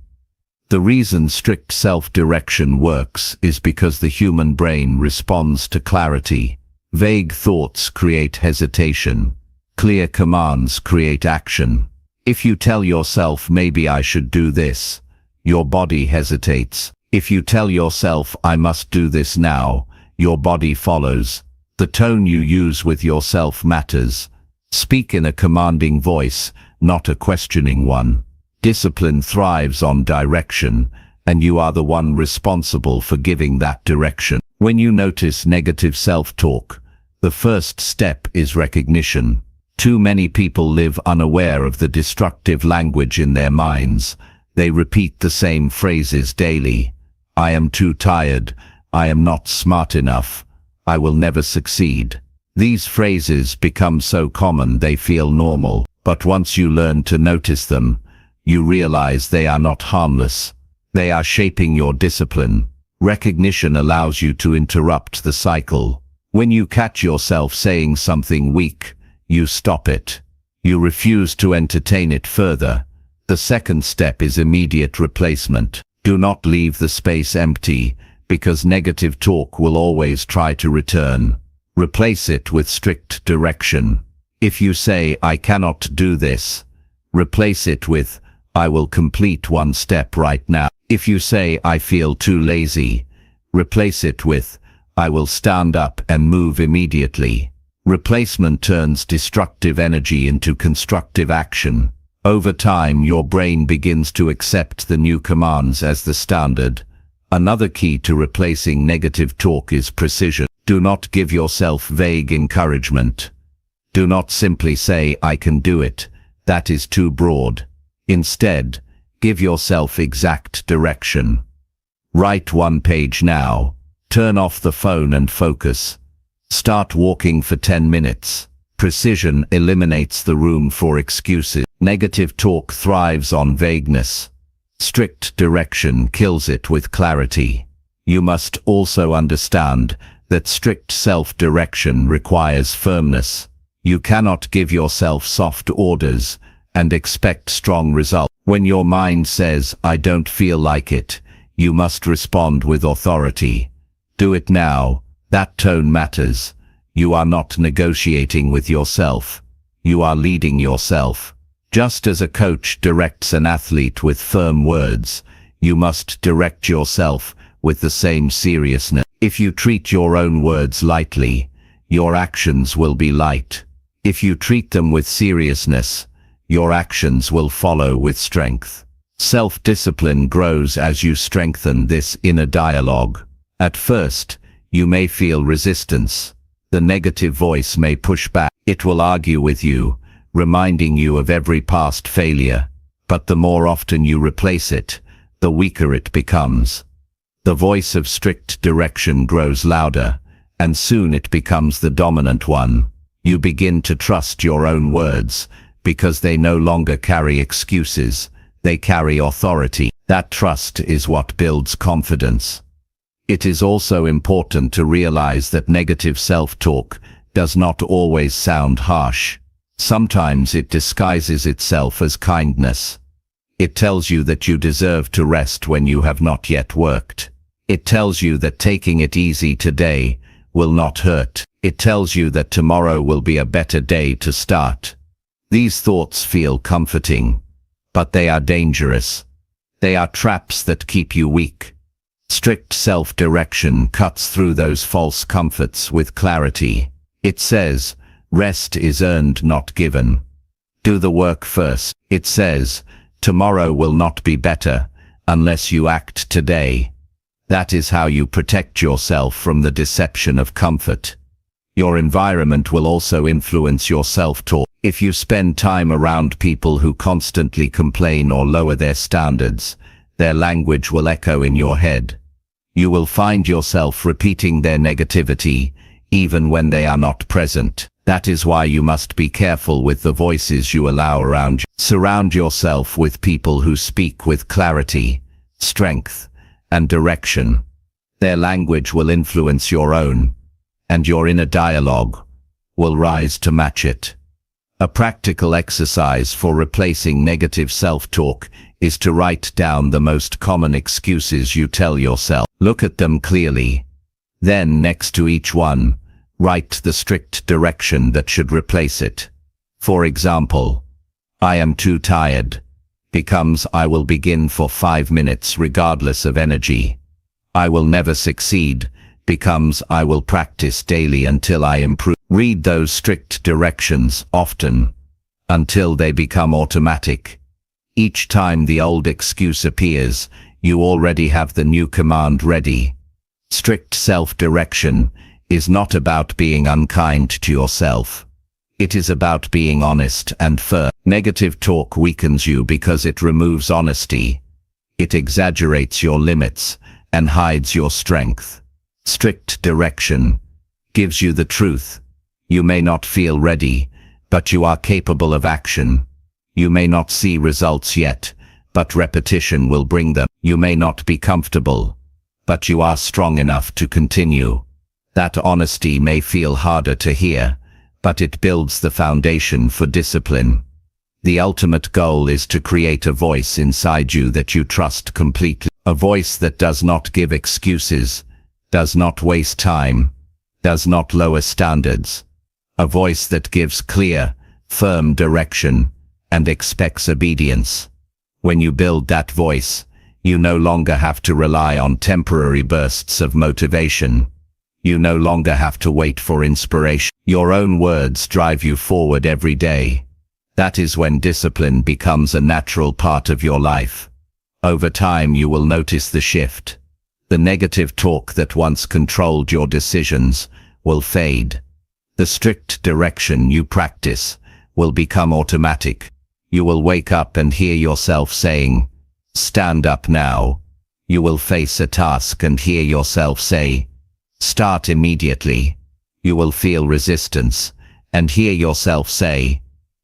The reason strict self-direction works is because the human brain responds to clarity. Vague thoughts create hesitation. Clear commands create action. If you tell yourself, maybe I should do this, your body hesitates. If you tell yourself, I must do this now, your body follows. The tone you use with yourself matters. Speak in a commanding voice, not a questioning one. Discipline thrives on direction, and you are the one responsible for giving that direction. When you notice negative self-talk, the first step is recognition. Too many people live unaware of the destructive language in their minds. They repeat the same phrases daily. I am too tired. I am not smart enough. I will never succeed. These phrases become so common they feel normal, but once you learn to notice them, you realize they are not harmless. They are shaping your discipline. Recognition allows you to interrupt the cycle. When you catch yourself saying something weak, you stop it. You refuse to entertain it further. The second step is immediate replacement. Do not leave the space empty, because negative talk will always try to return. Replace it with strict direction. If you say, I cannot do this, replace it with, I will complete one step right now. If you say, I feel too lazy, replace it with, I will stand up and move immediately. Replacement turns destructive energy into constructive action. Over time, your brain begins to accept the new commands as the standard. Another key to replacing negative talk is precision. Do not give yourself vague encouragement. Do not simply say, I can do it. That is too broad. Instead, give yourself exact direction. Write one page now. Turn off the phone and focus. Start walking for 10 minutes. Precision eliminates the room for excuses. Negative talk thrives on vagueness. Strict direction kills it with clarity. You must also understand that strict self-direction requires firmness. You cannot give yourself soft orders and expect strong results. When your mind says, I don't feel like it, you must respond with authority. Do it now. That tone matters. You are not negotiating with yourself. You are leading yourself. Just as a coach directs an athlete with firm words, you must direct yourself with the same seriousness. If you treat your own words lightly, your actions will be light. If you treat them with seriousness, your actions will follow with strength. Self-discipline grows as you strengthen this inner dialogue. At first, you may feel resistance. The negative voice may push back. It will argue with you, reminding you of every past failure. But the more often you replace it, the weaker it becomes. The voice of strict direction grows louder, and soon it becomes the dominant one. You begin to trust your own words, because they no longer carry excuses, they carry authority. That trust is what builds confidence. It is also important to realize that negative self-talk does not always sound harsh. Sometimes it disguises itself as kindness. It tells you that you deserve to rest when you have not yet worked. It tells you that taking it easy today will not hurt. It tells you that tomorrow will be a better day to start. These thoughts feel comforting, but they are dangerous. They are traps that keep you weak. Strict self-direction cuts through those false comforts with clarity. It says, rest is earned, not given. Do the work first. It says, tomorrow will not be better unless you act today. That is how you protect yourself from the deception of comfort. Your environment will also influence your self-talk. If you spend time around people who constantly complain or lower their standards, their language will echo in your head. You will find yourself repeating their negativity, even when they are not present. That is why you must be careful with the voices you allow around you. Surround yourself with people who speak with clarity, strength, and direction. Their language will influence your own, and your inner dialogue will rise to match it. A practical exercise for replacing negative self-talk is to write down the most common excuses you tell yourself. Look at them clearly. Then, next to each one, write the strict direction that should replace it. For example, I am too tired becomes I will begin for 5 minutes regardless of energy. I will never succeed becomes I will practice daily until I improve. Read those strict directions often, until they become automatic. Each time the old excuse appears, you already have the new command ready. Strict self-direction is not about being unkind to yourself. It is about being honest and firm. Negative talk weakens you because it removes honesty. It exaggerates your limits and hides your strength. Strict direction gives you the truth. You may not feel ready, but you are capable of action. You may not see results yet, but repetition will bring them. You may not be comfortable, but you are strong enough to continue. That honesty may feel harder to hear, but it builds the foundation for discipline. The ultimate goal is to create a voice inside you that you trust completely. A voice that does not give excuses, does not waste time, does not lower standards. A voice that gives clear, firm direction and expects obedience. When you build that voice, you no longer have to rely on temporary bursts of motivation. You no longer have to wait for inspiration. Your own words drive you forward every day. That is when discipline becomes a natural part of your life. Over time you will notice the shift. The negative talk that once controlled your decisions will fade. The strict direction you practice will become automatic. You will wake up and hear yourself saying, "Stand up now." You will face a task and hear yourself say, "Start immediately." You will feel resistance and hear yourself say,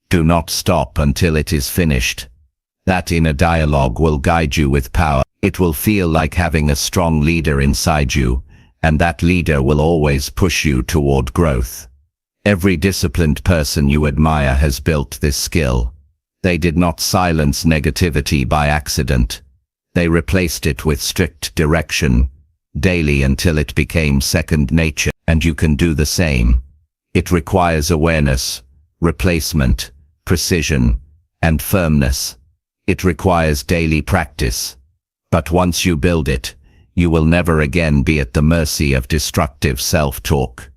"Do not stop until it is finished." That inner dialogue will guide you with power. It will feel like having a strong leader inside you, and that leader will always push you toward growth. Every disciplined person you admire has built this skill. They did not silence negativity by accident. They replaced it with strict direction, daily until it became second nature, and you can do the same. It requires awareness, replacement, precision, and firmness. It requires daily practice. But once you build it, you will never again be at the mercy of destructive self-talk.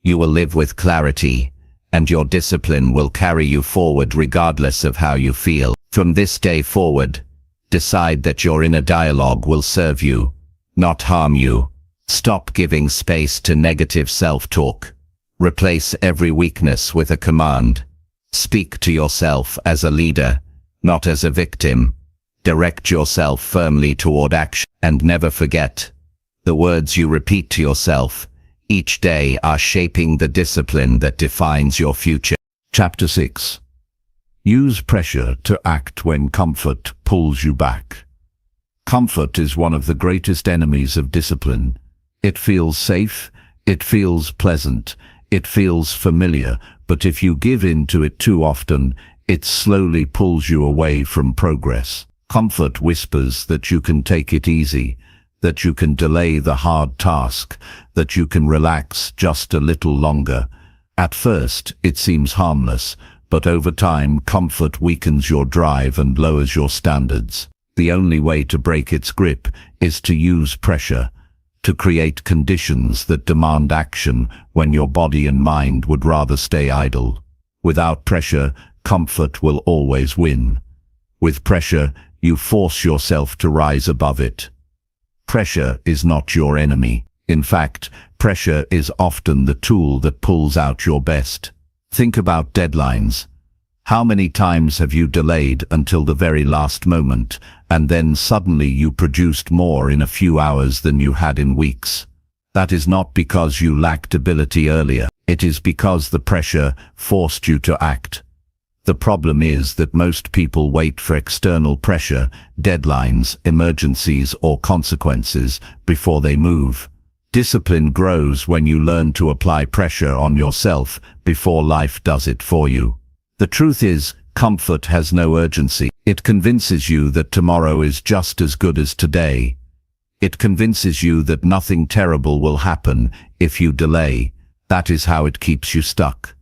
You will live with clarity, and your discipline will carry you forward regardless of how you feel. From this day forward, decide that your inner dialogue will serve you, not harm you. Stop giving space to negative self-talk. Replace every weakness with a command. Speak to yourself as a leader, not as a victim. Direct yourself firmly toward action, and never forget, the words you repeat to yourself each day are shaping the discipline that defines your future. Chapter 6. Use pressure to act when comfort pulls you back. Comfort is one of the greatest enemies of discipline. It feels safe, it feels pleasant, it feels familiar, but if you give in to it too often, it slowly pulls you away from progress. Comfort whispers that you can take it easy, that you can delay the hard task, that you can relax just a little longer. At first, it seems harmless, but over time, comfort weakens your drive and lowers your standards. The only way to break its grip is to use pressure, to create conditions that demand action when your body and mind would rather stay idle. Without pressure, comfort will always win. With pressure, you force yourself to rise above it. Pressure is not your enemy. In fact, pressure is often the tool that pulls out your best. Think about deadlines. How many times have you delayed until the very last moment, and then suddenly you produced more in a few hours than you had in weeks? That is not because you lacked ability earlier. It is because the pressure forced you to act. The problem is that most people wait for external pressure, deadlines, emergencies, or consequences before they move. Discipline grows when you learn to apply pressure on yourself before life does it for you. The truth is, comfort has no urgency. It convinces you that tomorrow is just as good as today. It convinces you that nothing terrible will happen if you delay. That is how it keeps you stuck.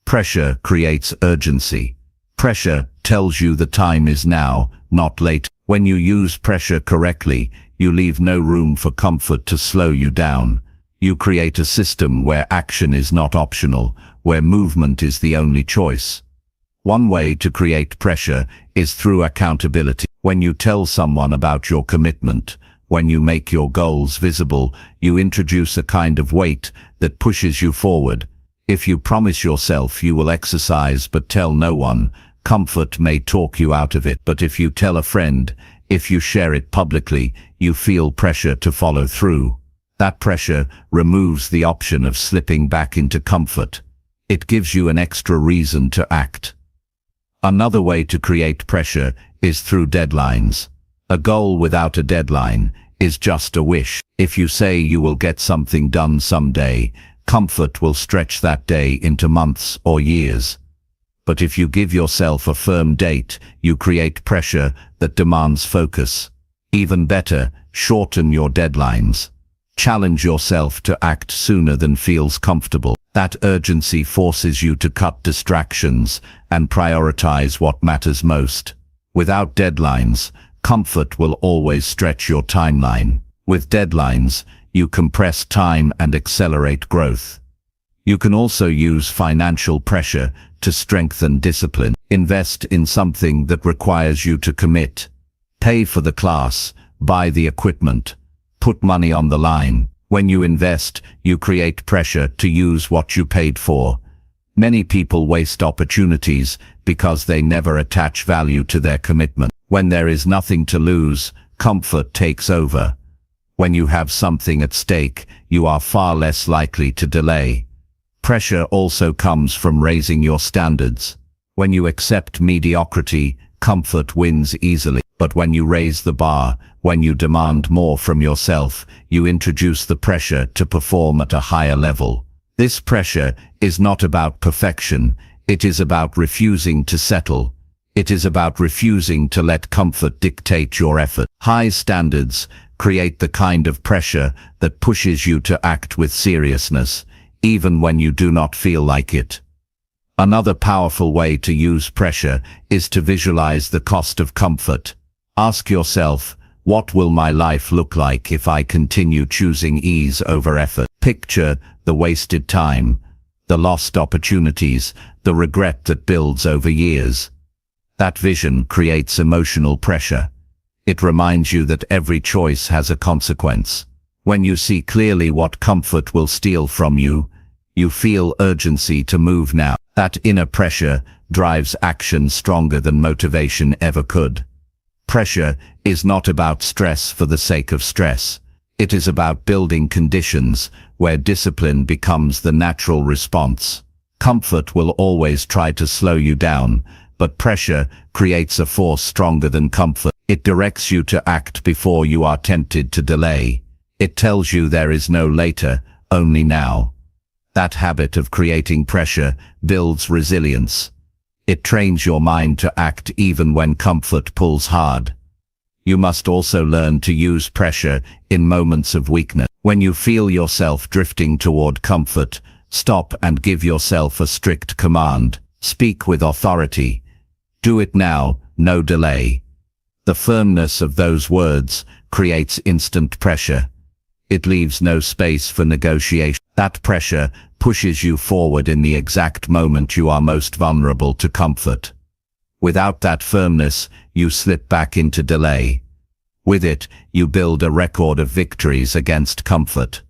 Pressure creates urgency. Pressure tells you the time is now, not late. When you use pressure correctly, you leave no room for comfort to slow you down. You create a system where action is not optional, where movement is the only choice. One way to create pressure is through accountability. When you tell someone about your commitment, when you make your goals visible, you introduce a kind of weight that pushes you forward. If you promise yourself you will exercise but tell no one, comfort may talk you out of it. But if you tell a friend, if you share it publicly, you feel pressure to follow through. That pressure removes the option of slipping back into comfort. It gives you an extra reason to act. Another way to create pressure is through deadlines. A goal without a deadline is just a wish. If you say you will get something done someday, comfort will stretch that day into months or years. But if you give yourself a firm date, you create pressure that demands focus. Even better, shorten your deadlines. Challenge yourself to act sooner than feels comfortable. That urgency forces you to cut distractions and prioritize what matters most. Without deadlines, comfort will always stretch your timeline. With deadlines, you compress time and accelerate growth. You can also use financial pressure to strengthen discipline. Invest in something that requires you to commit. Pay for the class, buy the equipment, put money on the line. When you invest, you create pressure to use what you paid for. Many people waste opportunities because they never attach value to their commitment. When there is nothing to lose, comfort takes over. When you have something at stake, you are far less likely to delay. Pressure also comes from raising your standards. When you accept mediocrity, comfort wins easily. But when you raise the bar, when you demand more from yourself, you introduce the pressure to perform at a higher level. This pressure is not about perfection. It is about refusing to settle. It is about refusing to let comfort dictate your effort. High standards create the kind of pressure that pushes you to act with seriousness, even when you do not feel like it. Another powerful way to use pressure is to visualize the cost of comfort. Ask yourself, what will my life look like if I continue choosing ease over effort? Picture the wasted time, the lost opportunities, the regret that builds over years. That vision creates emotional pressure. It reminds you that every choice has a consequence. When you see clearly what comfort will steal from you, you feel urgency to move now. That inner pressure drives action stronger than motivation ever could. Pressure is not about stress for the sake of stress. It is about building conditions where discipline becomes the natural response. Comfort will always try to slow you down, but pressure creates a force stronger than comfort. It directs you to act before you are tempted to delay. It tells you there is no later, only now. That habit of creating pressure builds resilience. It trains your mind to act even when comfort pulls hard. You must also learn to use pressure in moments of weakness. When you feel yourself drifting toward comfort, stop and give yourself a strict command. Speak with authority. Do it now, no delay. The firmness of those words creates instant pressure. It leaves no space for negotiation. That pressure pushes you forward in the exact moment you are most vulnerable to comfort. Without that firmness, you slip back into delay. With it, you build a record of victories against comfort.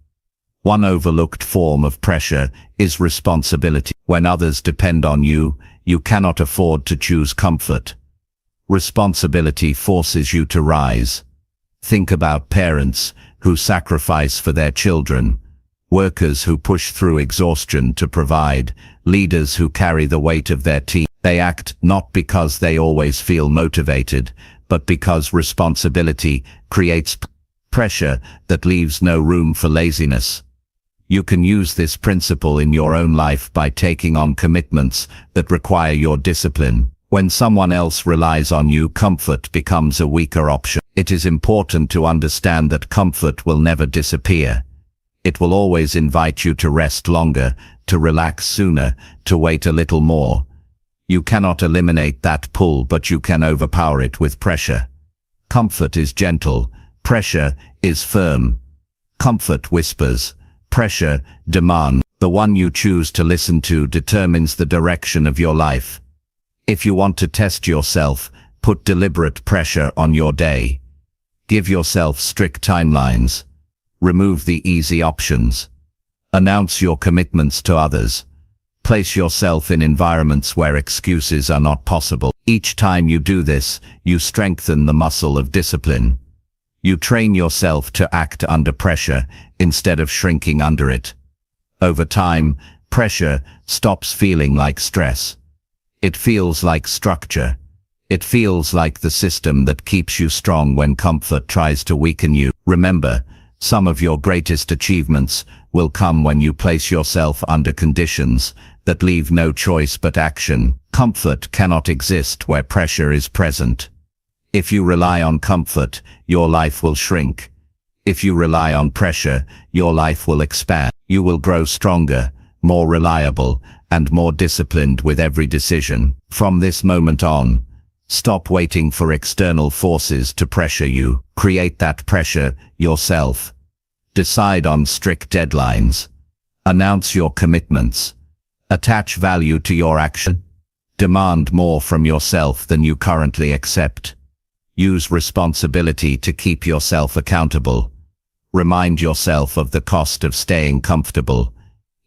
One overlooked form of pressure is responsibility. When others depend on you, you cannot afford to choose comfort. Responsibility forces you to rise. Think about parents who sacrifice for their children, workers who push through exhaustion to provide, leaders who carry the weight of their team. They act not because they always feel motivated, but because responsibility creates pressure that leaves no room for laziness. You can use this principle in your own life by taking on commitments that require your discipline. When someone else relies on you, comfort becomes a weaker option. It is important to understand that comfort will never disappear. It will always invite you to rest longer, to relax sooner, to wait a little more. You cannot eliminate that pull, but you can overpower it with pressure. Comfort is gentle, pressure is firm. Comfort whispers, pressure demands. The one you choose to listen to determines the direction of your life. If you want to test yourself, put deliberate pressure on your day. Give yourself strict timelines. Remove the easy options. Announce your commitments to others. Place yourself in environments where excuses are not possible. Each time you do this, you strengthen the muscle of discipline. You train yourself to act under pressure instead of shrinking under it. Over time, pressure stops feeling like stress. It feels like structure. It feels like the system that keeps you strong when comfort tries to weaken you. Remember, some of your greatest achievements will come when you place yourself under conditions that leave no choice but action. Comfort cannot exist where pressure is present. If you rely on comfort, your life will shrink. If you rely on pressure, your life will expand. You will grow stronger, more reliable, and more disciplined with every decision. From this moment on, stop waiting for external forces to pressure you. Create that pressure yourself. Decide on strict deadlines. Announce your commitments. Attach value to your action. Demand more from yourself than you currently accept. Use responsibility to keep yourself accountable. Remind yourself of the cost of staying comfortable.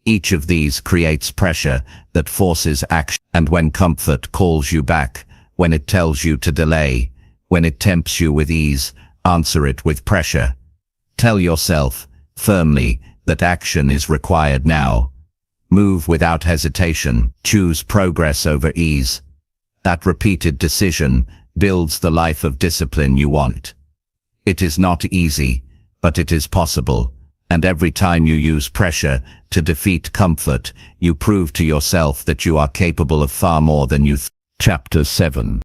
Each of these creates pressure that forces action. And when comfort calls you back, when it tells you to delay, when it tempts you with ease, answer it with pressure. Tell yourself, firmly, that action is required now. Move without hesitation. Choose progress over ease. That repeated decision builds the life of discipline you want. It is not easy, but it is possible. And every time you use pressure to defeat comfort, you prove to yourself that you are capable of far more than you Chapter 7